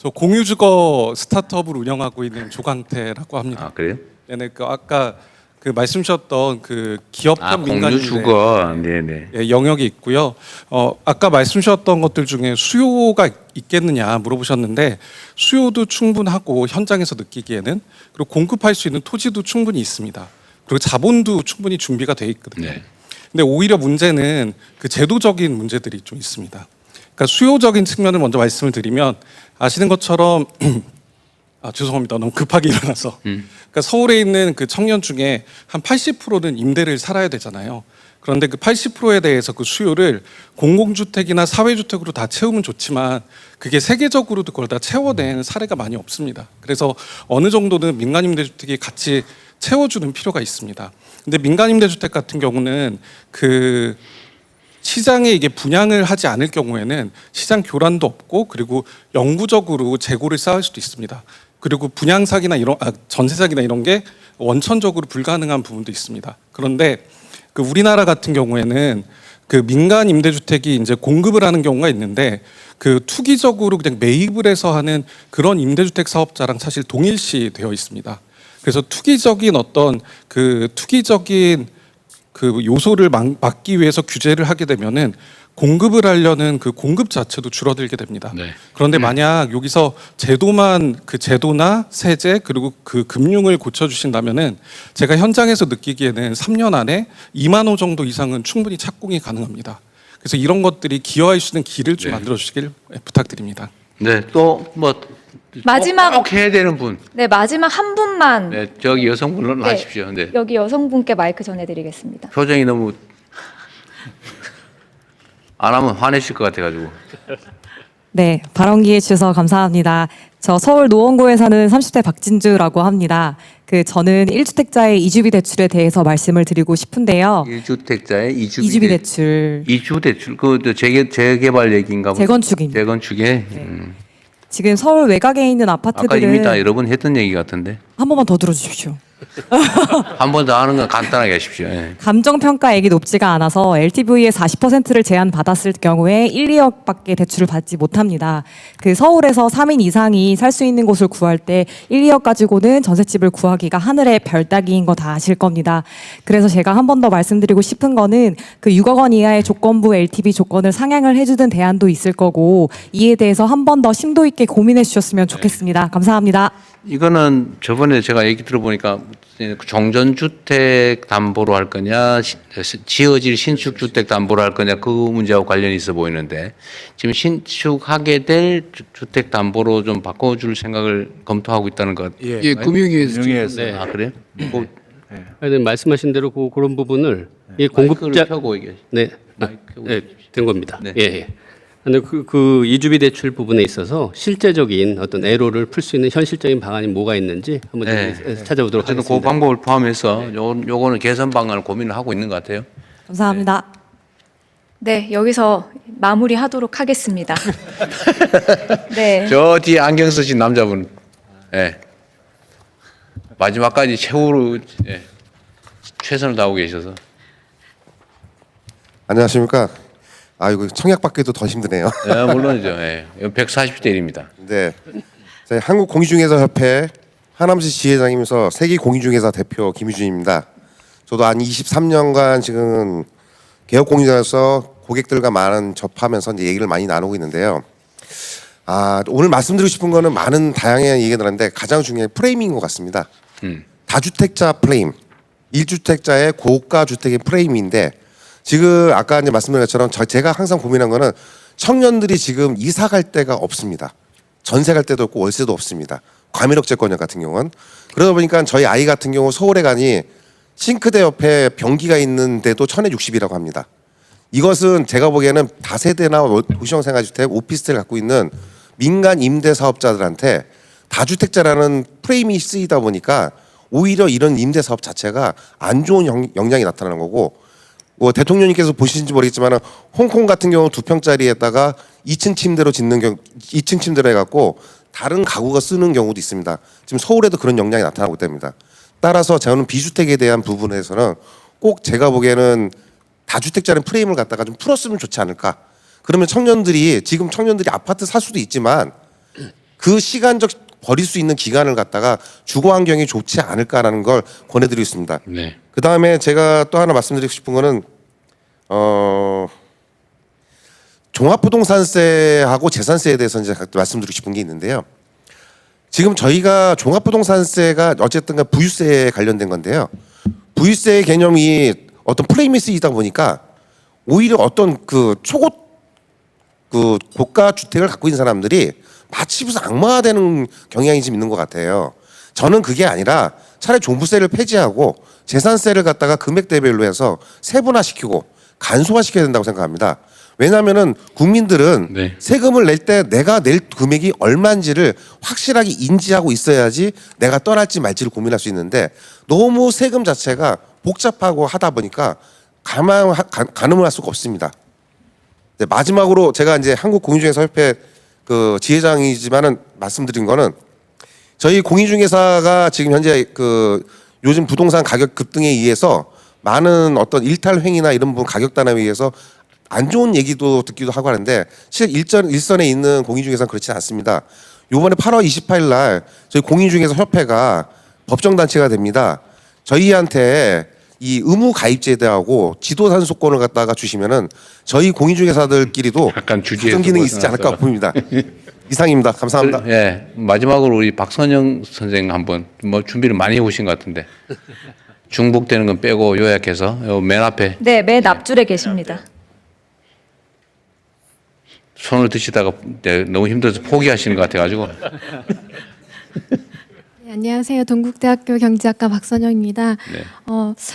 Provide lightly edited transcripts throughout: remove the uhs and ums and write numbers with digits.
저 공유주거 스타트업을 운영하고 있는 조강태라고 합니다. 아 그래요? 네네, 그 아까 그 말씀 주셨던 그 기업형 민간임대 공유주거, 네네. 예, 영역이 있고요. 아까 말씀 주셨던 것들 중에 수요가 있겠느냐 물어보셨는데 수요도 충분하고 현장에서 느끼기에는 그리고 공급할 수 있는 토지도 충분히 있습니다. 그리고 자본도 충분히 준비가 돼 있거든요. 네. 근데 오히려 문제는 그 제도적인 문제들이 좀 있습니다. 그러니까 수요적인 측면을 먼저 말씀을 드리면 아시는 것처럼 죄송합니다. 너무 급하게 일어나서. 그러니까 서울에 있는 그 청년 중에 한 80%는 임대를 살아야 되잖아요. 그런데 그 80%에 대해서 그 수요를 공공주택이나 사회주택으로 다 채우면 좋지만 그게 세계적으로도 그걸 다 채워낸 사례가 많이 없습니다. 그래서 어느 정도는 민간임대주택이 같이 채워주는 필요가 있습니다. 근데 민간임대주택 같은 경우는 그 시장에 이게 분양을 하지 않을 경우에는 시장 교란도 없고 그리고 영구적으로 재고를 쌓을 수도 있습니다. 그리고 분양 사기나 전세 사기나 이런 게 원천적으로 불가능한 부분도 있습니다. 그런데 그 우리나라 같은 경우에는 그 민간 임대주택이 이제 공급을 하는 경우가 있는데 그 투기적으로 그냥 매입을 해서 하는 그런 임대주택 사업자랑 사실 동일시 되어 있습니다. 그래서 투기적인 그 요소를 막기 위해서 규제를 하게 되면은 공급을 하려는 그 공급 자체도 줄어들게 됩니다. 네. 그런데 만약 여기서 그 제도나 세제 그리고 그 금융을 고쳐주신다면은 제가 현장에서 느끼기에는 3년 안에 2만 호 정도 이상은 충분히 착공이 가능합니다. 그래서 이런 것들이 기여할 수 있는 길을 좀 만들어 주시길 부탁드립니다. 네, 또 뭐 마지막 꼭 해야 되는 분. 네, 마지막 한 분만 네, 저기 여성분은 네. 하십시오. 네. 여기 여성분께 마이크 전해드리겠습니다. 표정이 너무 안 하면 화내실 것 같아가지고. 네, 발언 기회 주셔서 감사합니다. 저 서울 노원구에 사는 30대 박진주라고 합니다. 저는 1주택자의 이주비 대출에 대해서 말씀을 드리고 싶은데요. 1주택자의 이주비 대출. 이주 대출 그 재개발 얘기인가 보죠. 재건축입니다. 재건축에. 지금 서울 외곽에 있는 아까 이미 아파트들은 다 여러 번 했던 얘기 같은데. 한 번만 더 들어주십시오. 한 번 더 하는 건 간단하게 하십시오. 예. 감정평가액이 높지가 않아서 LTV의 40%를 제한받았을 경우에 1, 2억밖에 대출을 받지 못합니다. 서울에서 3인 이상이 살 수 있는 곳을 구할 때 1, 2억 가지고는 전셋집을 구하기가 하늘의 별 따기인 거 다 아실 겁니다. 그래서 제가 한 번 더 말씀드리고 싶은 거는 6억 원 이하의 조건부 LTV 조건을 상향을 해주는 대안도 있을 거고 이에 대해서 한 번 더 심도 있게 고민해 주셨으면 좋겠습니다. 감사합니다. 이거는 저번에 제가 얘기 들어보니까 종전주택 담보로 할 거냐, 지어질 신축주택 담보로 할 거냐 그 문제하고 관련이 있어 보이는데 지금 신축하게 될 주택 담보로 좀 바꿔줄 생각을 검토하고 있다는 것. 예, 금융위에서 네. 아 그래요? 뭐 하여튼 말씀하신 대로 그런 부분을 이 마이크를 공급자 켜고 얘기해. 네, 마이크 켜고 네, 된 겁니다. 네. 예, 예. 근데 그 이주비 대출 부분에 있어서 실제적인 어떤 애로를 풀 수 있는 현실적인 방안이 뭐가 있는지 한번 네. 찾아보도록 저는 하겠습니다. 그 방법을 포함해서 요거는 개선 방안을 고민을 하고 있는 것 같아요. 감사합니다. 네, 여기서 마무리하도록 하겠습니다. 네. 저 뒤에 안경 쓰신 남자분, 예. 마지막까지 최선을 다하고 계셔서. 안녕하십니까. 이거 청약 받기도 더 힘드네요. 예, 물론이죠. 예. 140대 1입니다. 네, 저희 한국공인중개사협회 하남시 지회장이면서 세계공인중개사 대표 김유준입니다. 저도 한 23년간 지금 개업공인자로서 고객들과 많은 접하면서 이제 얘기를 많이 나누고 있는데요. 오늘 말씀드리고 싶은 거는 많은 다양한 얘기가 나는데 가장 중요한 프레임인 것 같습니다. 다주택자 프레임, 1주택자의 고가 주택의 프레임인데 지금 아까 이제 말씀드린 것처럼 제가 항상 고민한 거는 청년들이 지금 이사 갈 데가 없습니다. 전세 갈 데도 없고 월세도 없습니다. 과밀억제권 같은 경우는 그러다 보니까 저희 아이 같은 경우 서울에 가니 싱크대 옆에 변기가 있는데도 1,060이라고 합니다. 이것은 제가 보기에는 다세대나 도시형 생활주택, 오피스텔 갖고 있는 민간 임대 사업자들한테 다주택자라는 프레임이 쓰이다 보니까 오히려 이런 임대 사업 자체가 안 좋은 영향이 나타나는 거고 대통령님께서 보시는지 모르겠지만 홍콩 같은 경우 2평짜리에다가 2층 침대로 짓는 경우 2층 침대로 해갖고 다른 가구가 쓰는 경우도 있습니다. 지금 서울에도 그런 영향이 나타나고 있답니다. 따라서 저는 비주택에 대한 부분에서는 꼭 제가 보기에는 다주택자는 프레임을 갖다가 좀 풀었으면 좋지 않을까. 그러면 지금 청년들이 아파트 살 수도 있지만 그 시간적 버릴 수 있는 기간을 갖다가 주거 환경이 좋지 않을까라는 걸 권해드리고 있습니다. 네. 그 다음에 제가 또 하나 말씀드리고 싶은 거는 종합부동산세하고 재산세에 대해서 이제 말씀드리고 싶은 게 있는데요. 지금 저희가 종합부동산세가 어쨌든 부유세에 관련된 건데요. 부유세의 개념이 어떤 프레임이 쓰이다 보니까 오히려 어떤 그 고가 주택을 갖고 있는 사람들이 마치 무슨 악마화되는 경향이 좀 있는 것 같아요. 저는 그게 아니라 차라리 종부세를 폐지하고 재산세를 갖다가 금액대별로 해서 세분화시키고 간소화시켜야 된다고 생각합니다. 왜냐하면은 국민들은 네. 세금을 낼 때 내가 낼 금액이 얼마인지를 확실하게 인지하고 있어야지 내가 떠날지 말지를 고민할 수 있는데 너무 세금 자체가 복잡하고 하다 보니까 가늠을 할 수가 없습니다. 네, 마지막으로 제가 이제 한국공인중개사협회 그 지회장이지만은 말씀드린 거는 저희 공인중개사가 지금 현재 그 요즘 부동산 가격 급등에 의해서 많은 어떤 일탈 행위나 이런 부분 가격 단합에 의해서 안 좋은 얘기도 듣기도 하고 하는데 실 일선에 있는 공인중개사는 그렇지 않습니다. 요번에 8월 28일 날 저희 공인중개사 협회가 법정단체가 됩니다. 저희한테 이 의무 가입제도하고 지도산소권을 갖다가 주시면은 저희 공인중개사들끼리도 약간 주제에서 가정 기능이 있지 않을까 봅니다. 이상입니다. 감사합니다. 예, 마지막으로 우리 박선영 선생 한번 뭐 준비를 많이 해오신 것 같은데 중복되는 건 빼고 요약해서 요 맨 앞에 네, 맨 앞줄에 계십니다. 손을 드시다가 너무 힘들어서 포기하시는 것 같아가지고 네, 안녕하세요. 동국대학교 경제학과 박선영입니다. 네.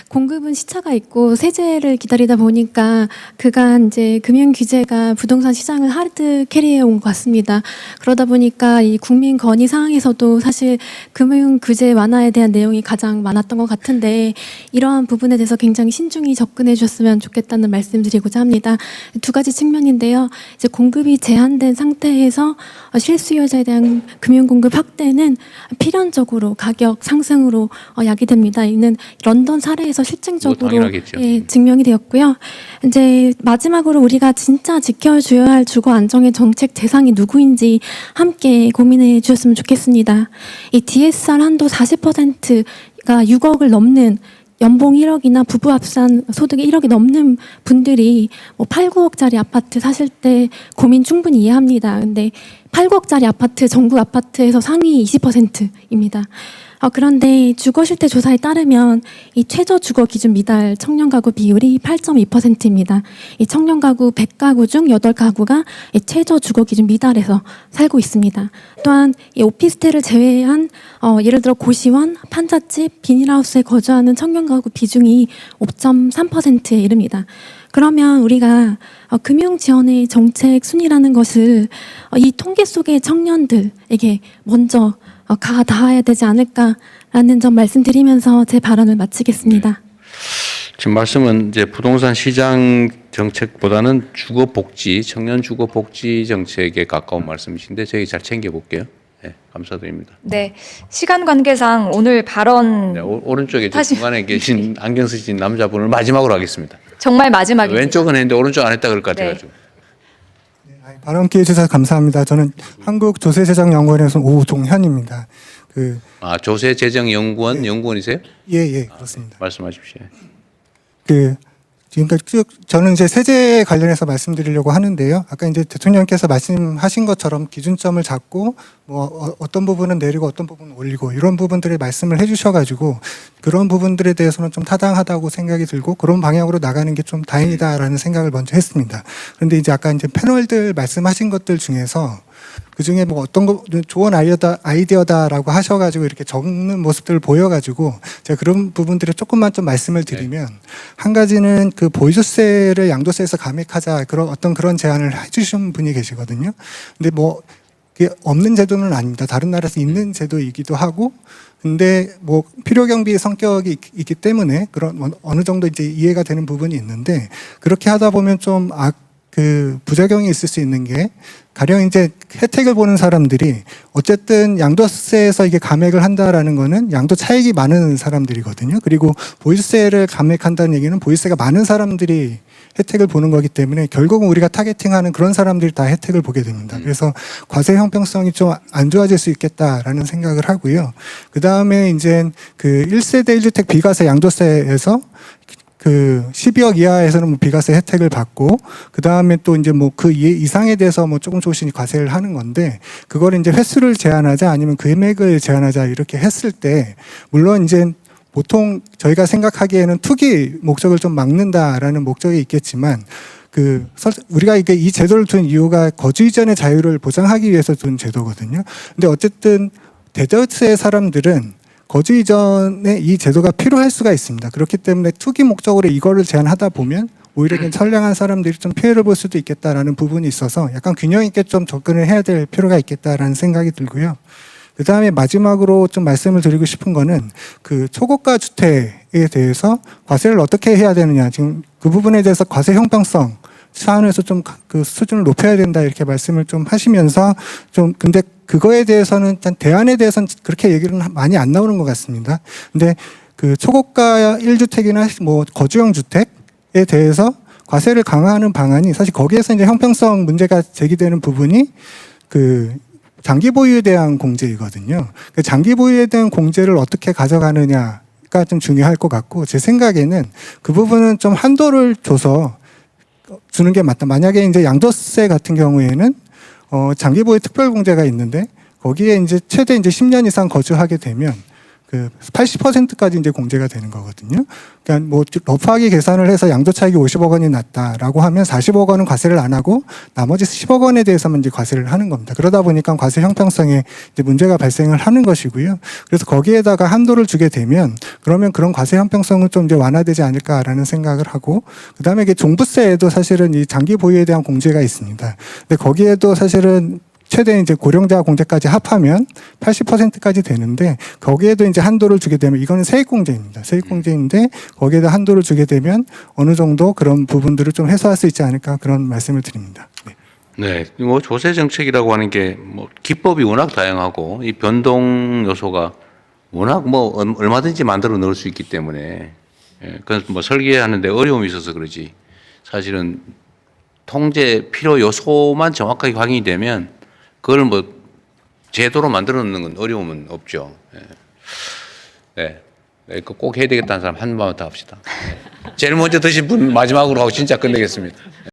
공급은 시차가 있고 세제를 기다리다 보니까 그간 이제 금융 규제가 부동산 시장을 하드 캐리해 온 것 같습니다. 그러다 보니까 이 국민 건의 사항에서도 사실 금융 규제 완화에 대한 내용이 가장 많았던 것 같은데 이러한 부분에 대해서 굉장히 신중히 접근해 주셨으면 좋겠다는 말씀드리고자 합니다. 두 가지 측면인데요. 이제 공급이 제한된 상태에서 실수요자에 대한 금융 공급 확대는 필연적으로 가격 상승으로 야기됩니다. 이는 런던 사례에서 뭐 실증적으로 당연하겠죠. 증명이 되었고요. 이제 마지막으로 우리가 진짜 지켜줘야 할 주거 안정의 정책 대상이 누구인지 함께 고민해 주셨으면 좋겠습니다. 이 DSR 한도 40%가 6억을 넘는 연봉 1억이나 부부 합산 소득이 1억이 넘는 분들이 뭐 8, 9억짜리 아파트 사실 때 고민 충분히 이해합니다. 근데 8, 9억짜리 아파트, 전국 아파트에서 상위 20%입니다. 그런데 주거실태 조사에 따르면 이 최저 주거 기준 미달 청년 가구 비율이 8.2%입니다. 이 청년 가구 100가구 중 8가구가 이 최저 주거 기준 미달에서 살고 있습니다. 또한 이 오피스텔을 제외한 예를 들어 고시원, 판잣집, 비닐하우스에 거주하는 청년 가구 비중이 5.3%에 이릅니다. 그러면 우리가 금융 지원의 정책 순위라는 것을 이 통계 속의 청년들에게 먼저 닿아야 되지 않을까라는 점 말씀드리면서 제 발언을 마치겠습니다. 지금 말씀은 이제 부동산 시장 정책보다는 주거 복지, 청년 주거 복지 정책에 가까운 말씀이신데 저희 잘 챙겨볼게요. 네, 감사드립니다. 네, 시간 관계상 오늘 발언 네, 오른쪽에 다시- 중간에 계신 안경 쓰신 남자분을 마지막으로 하겠습니다. 정말 마지막입니다. 왼쪽은 했는데 오른쪽 안 했다 그럴 것 네. 같아가지고. 발언 기회 주셔서 감사합니다. 저는 한국조세재정연구원에서 오종현입니다. 조세재정연구원 연구원이세요? 예, 그렇습니다. 말씀하십시오. 지금까지 쭉 저는 이제 세제 관련해서 말씀드리려고 하는데요. 아까 이제 대통령께서 말씀하신 것처럼 기준점을 잡고 뭐 어떤 부분은 내리고 어떤 부분은 올리고 이런 부분들을 말씀을 해주셔가지고 그런 부분들에 대해서는 좀 타당하다고 생각이 들고 그런 방향으로 나가는 게 좀 다행이다라는 생각을 먼저 했습니다. 그런데 이제 아까 이제 패널들 말씀하신 것들 중에서 그 중에 뭐 어떤 거 좋은 아이디어다라고 하셔가지고 이렇게 적는 모습들을 보여가지고 제가 그런 부분들에 조금만 좀 말씀을 드리면 한 가지는 그 보유세를 양도세에서 감액하자 그런 제안을 해주신 분이 계시거든요. 근데 뭐 그게 없는 제도는 아닙니다. 다른 나라에서 있는 제도이기도 하고 근데 뭐 필요 경비의 성격이 있기 때문에 그런 어느 정도 이제 이해가 되는 부분이 있는데 그렇게 하다 보면 좀 부작용이 있을 수 있는 게 가령 이제 혜택을 보는 사람들이 어쨌든 양도세에서 이게 감액을 한다라는 거는 양도 차익이 많은 사람들이거든요. 그리고 보유세를 감액한다는 얘기는 보유세가 많은 사람들이 혜택을 보는 거기 때문에 결국은 우리가 타겟팅하는 그런 사람들이 다 혜택을 보게 됩니다. 그래서 과세 형평성이 좀 안 좋아질 수 있겠다라는 생각을 하고요. 그 다음에 이제 그 1세대 1주택 비과세 양도세에서 그 12억 이하에서는 뭐 비과세 혜택을 받고 그 다음에 또 이제 뭐 그 이상에 대해서 뭐 조금씩 과세를 하는 건데 그걸 이제 횟수를 제한하자 아니면 금액을 제한하자 이렇게 했을 때 물론 이제 보통 저희가 생각하기에는 투기 목적을 좀 막는다라는 목적이 있겠지만 우리가 이게 이 제도를 둔 이유가 거주 이전의 자유를 보장하기 위해서 둔 제도거든요. 근데 어쨌든 대다수의 사람들은 거주 이전에 이 제도가 필요할 수가 있습니다. 그렇기 때문에 투기 목적으로 이거를 제한하다 보면 오히려 선량한 사람들이 좀 피해를 볼 수도 있겠다라는 부분이 있어서 약간 균형 있게 좀 접근을 해야 될 필요가 있겠다라는 생각이 들고요. 그 다음에 마지막으로 좀 말씀을 드리고 싶은 거는 그 초고가 주택에 대해서 과세를 어떻게 해야 되느냐. 지금 그 부분에 대해서 과세 형평성 차원에서 좀 그 수준을 높여야 된다 이렇게 말씀을 좀 하시면서 좀 근데 그거에 대해서는 일단 대안에 대해서는 그렇게 얘기는 많이 안 나오는 것 같습니다. 근데 그 초고가 1주택이나 뭐 거주형 주택에 대해서 과세를 강화하는 방안이 사실 거기에서 이제 형평성 문제가 제기되는 부분이 그 장기 보유에 대한 공제이거든요. 그 장기 보유에 대한 공제를 어떻게 가져가느냐가 좀 중요할 것 같고 제 생각에는 그 부분은 좀 한도를 줘서 주는 게 맞다. 만약에 이제 양도세 같은 경우에는 장기 보유 특별 공제가 있는데 거기에 이제 최대 이제 10년 이상 거주하게 되면 그 80%까지 이제 공제가 되는 거거든요. 그러니까 뭐 러프하게 계산을 해서 양도 차익이 50억 원이 났다라고 하면 40억 원은 과세를 안 하고 나머지 10억 원에 대해서만 이제 과세를 하는 겁니다. 그러다 보니까 과세 형평성에 이제 문제가 발생을 하는 것이고요. 그래서 거기에다가 한도를 주게 되면 그러면 그런 과세 형평성은 좀 이제 완화되지 않을까라는 생각을 하고 그다음에 이게 종부세에도 사실은 이 장기 보유에 대한 공제가 있습니다. 근데 거기에도 사실은 최대 이제 고령자 공제까지 합하면 80%까지 되는데 거기에도 이제 한도를 주게 되면 이거는 세액공제입니다. 세액공제인데 거기에다 한도를 주게 되면 어느 정도 그런 부분들을 좀 해소할 수 있지 않을까 그런 말씀을 드립니다. 네. 네, 뭐 조세 정책이라고 하는 게 뭐 기법이 워낙 다양하고 이 변동 요소가 워낙 뭐 얼마든지 만들어 넣을 수 있기 때문에 그건 뭐 설계하는데 어려움이 있어서 그러지 사실은 통제 필요 요소만 정확하게 확인이 되면 그걸 뭐 제도로 만들어 놓는 건 어려움은 없죠. 네. 그거 꼭 해야 되겠다는 사람 한 번만 더 합시다. 제일 먼저 드신 분 마지막으로 하고 진짜 끝내겠습니다.